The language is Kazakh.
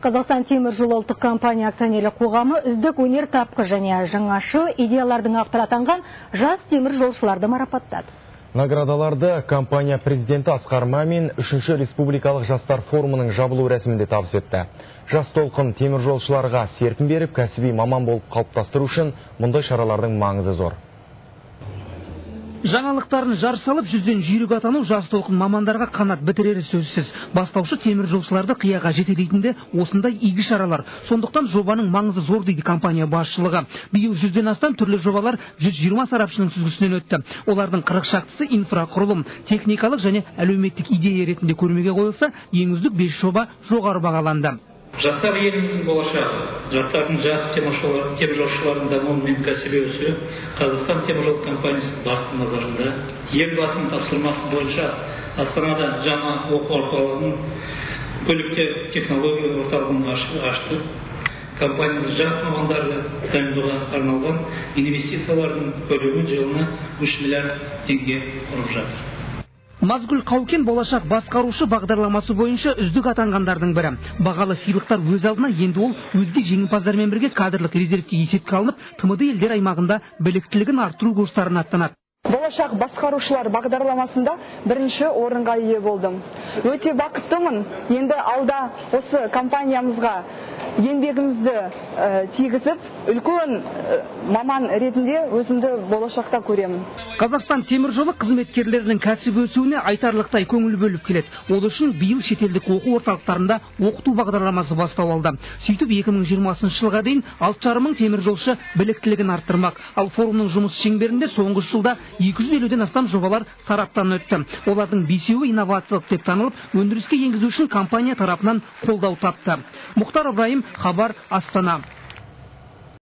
Қазақстан темір жол ұлттық компания акционерлік қоғамы үздік өнер тапқыш және жаңашыл идеялардың авторы атанған жас темір жолшыларды марапаттады. Наградаларды компания президенті Асқар Мамин 3-ші республикалық жастар форумының жабылу рәсімінде табыс етті. Жас толқын темір жолшыларға серпін беріп, кәсіби маман болып қалыптастыру үшін мұндай шаралардың маңызы зор. Жаңалықтарын жар салып, жүзден жүйрік атану жас толқын мамандарға қанат бітірері сөзсіз. Бастаушы темір жолшыларды қияға жетелейтінді осындай игі шаралар. Сондықтан жобаның маңызы зор дейді компания басшылығы. Биыл 100-ден астам түрлі жобалар 120 сарапшының сүзгісінен өтті. Олардың 40 шақтысы инфрақұрылым, техникалық және әлеуметтік идея ретінде көрмеге қойылса, ең үздік 5 жоба жоғары бағаланды. Жастар еліміздің болашағы. Жастардың жас теміржолшылардың дамуы мен кәсіби өсуі Қазақстан темір жол компаниясының басты назарында. Елбасының тапсырмасы бойынша Астанада жаңа оқу ордаларының көліктер технология орталығын ашты. Компанияның жас мамандарды дайындауға арналған инвестициялардың көлемі жылына 3 миллиард теңге құрап жатыр. Мазгүл Қаукен болашақ басқарушы бағдарламасы бойынша үздік атанғандардың бірі. Бағалы сыйлықтар өз алдына, енді ол өзге жеңімпаздармен бірге кадрлық резервке есепке алынып, ТМД елдер аймағында біліктілігін арттыру курстарына аттанады. Болашақ басқарушылар бағдарламасында бірінші орынға ие болдым. Өте бақыттымын. Енді алда осы компаниямызға еңбегімізді тигізіп, үлкен маман ретінде өзімді болашақта көремін. Қазақстан темір жолы қызметкерлерінің кәсіп өсуіне айтарлықтай көңіл бөліп келеді. Ол үшін биыл шетелдік оқу орталықтарында оқыту бағдарламасы бастау алды. Сөйтіп 2020 жылға дейін 6,5 мың темір жолшы біліктілігін арттырмақ. Ал форумның жұмыс шеңберінде соңғы жылда 250-ден астам жобалар сараптан өтті. Олардың 5-еуі инновациялық деп танылып, өндіріске енгізу үшін компания тарапынан қолдау тапты. Мұхтар Ыбырайым, Хабар, Астана.